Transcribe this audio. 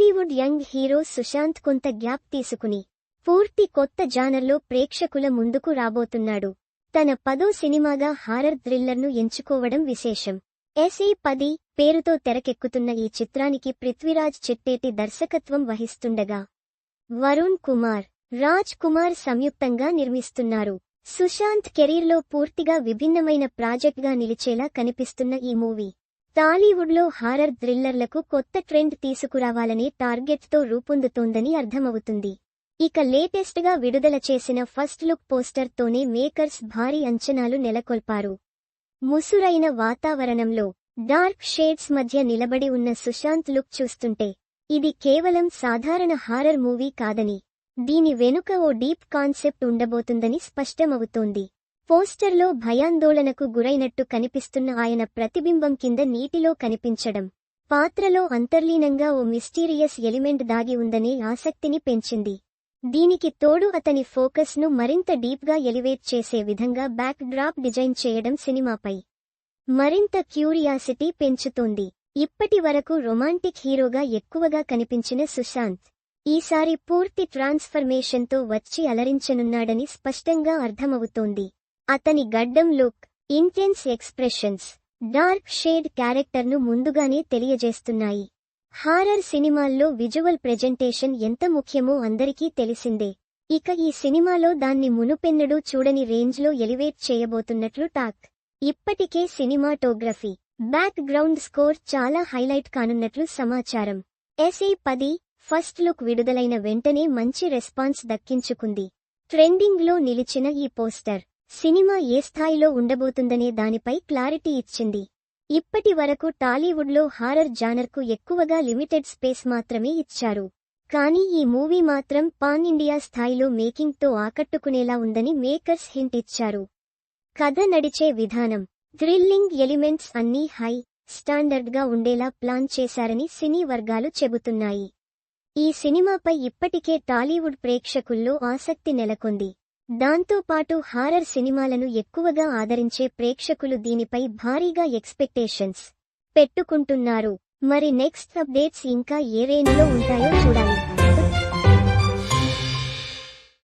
Tollywood young hero Sushant కొంత gap తీసుకుని పూర్తి కొత్త జానర్లో ప్రేక్షకుల ముందుకు రాబోతున్నాడు. తన 10వ సినిమాగా హారర్ థ్రిల్లర్ను ఎంచుకోవడం విశేషం. SE10 పేరుతో తెరకెక్కుతున్న ఈ చిత్రానికి పృథ్వీరాజ్ చిట్టేటి దర్శకత్వం వహిస్తుండగా వరుణ్ కుమార్, రాజ్ కుమార్ సంయుక్తంగా నిర్మిస్తున్నారు. సుశాంత్ కెరీర్లో పూర్తిగా విభిన్నమైన ప్రాజెక్ట్గా నిలిచేలా కనిపిస్తున్న ఈ మూవీ టాలీవుడ్లో హారర్ థ్రిల్లర్లకు కొత్త ట్రెండ్ తీసుకురావాలనే టార్గెట్తో రూపొందుతోందని అర్థమవుతుంది. ఇక లేటెస్ట్గా విడుదల చేసిన ఫస్ట్ లుక్ పోస్టర్తోనే మేకర్స్ భారీ అంచనాలు నెలకొల్పారు. ముసురైన వాతావరణంలో డార్క్ షేడ్స్ మధ్య నిలబడి ఉన్న సుశాంత్ లుక్ చూస్తుంటే ఇది కేవలం సాధారణ హారర్ మూవీ కాదని, దీని వెనుక ఓ డీప్ కాన్సెప్ట్ ఉండబోతుందని స్పష్టమవుతోంది. పోస్టర్లో భయాందోళనకు గురైనట్టు కనిపిస్తున్న ఆయన ప్రతిబింబం కింద నీటిలో కనిపించడం పాత్రలో అంతర్లీనంగా ఓ మిస్టీరియస్ ఎలిమెంట్ దాగి ఉందనే ఆసక్తిని పెంచింది. దీనికి తోడు అతని ఫోకస్ను మరింత డీప్గా ఎలివేట్ చేసే విధంగా బ్యాక్ డ్రాప్ డిజైన్ చేయడం సినిమాపై మరింత క్యూరియాసిటీ పెంచుతోంది. ఇప్పటి వరకు రొమాంటిక్ హీరోగా ఎక్కువగా కనిపించిన సుశాంత్ ఈసారి పూర్తి ట్రాన్స్ఫర్మేషన్తో వచ్చి అలరించనున్నాడని స్పష్టంగా అర్థమవుతోంది. అతని గడ్డం look, intense expressions, dark shade క్యారెక్టర్ను ముందుగానే తెలియజేస్తున్నాయి. హారర్ సినిమాల్లో విజువల్ ప్రెజెంటేషన్ ఎంత ముఖ్యమో అందరికీ తెలిసిందే. ఇక ఈ సినిమాలో దాన్ని మునుపెన్నడూ చూడని రేంజ్లో ఎలివేట్ చేయబోతున్నట్లు టాక్. ఇప్పటికే సినిమాటోగ్రఫీ, బ్యాక్ గ్రౌండ్ స్కోర్ చాలా హైలైట్ కానున్నట్లు సమాచారం. SE10 ఫస్ట్ లుక్ విడుదలైన వెంటనే మంచి రెస్పాన్స్ దక్కించుకుంది. ట్రెండింగ్లో నిలిచిన ఈ పోస్టర్ సినిమా ఏ స్థాయిలో ఉండబోతుందనే దానిపై క్లారిటీ ఇచ్చింది. ఇప్పటి వరకు టాలీవుడ్లో హారర్ జానర్కు ఎక్కువగా లిమిటెడ్ స్పేస్ మాత్రమే ఇచ్చారు. కానీ ఈ మూవీ మాత్రం పాన్ ఇండియా స్థాయిలో మేకింగ్తో ఆకట్టుకునేలా ఉందని మేకర్స్ హింట్ ఇచ్చారు. కథ నడిచే విధానం, థ్రిల్లింగ్ ఎలిమెంట్స్ అన్నీ హై స్టాండర్డ్గా ఉండేలా ప్లాన్ చేశారని సినీ వర్గాలు చెబుతున్నాయి. ఈ సినిమాపై ఇప్పటికే టాలీవుడ్ ప్రేక్షకుల్లో ఆసక్తి నెలకొంది. దాంతోపాటు హారర్ సినిమాలను ఎక్కువగా ఆదరించే ప్రేక్షకులు దీనిపై భారీగా ఎక్స్పెక్టేషన్స్ పెట్టుకుంటున్నారు. మరి నెక్స్ట్ అప్డేట్స్ ఇంకా ఏ రేంజ్లో ఉంటాయో చూడాలి.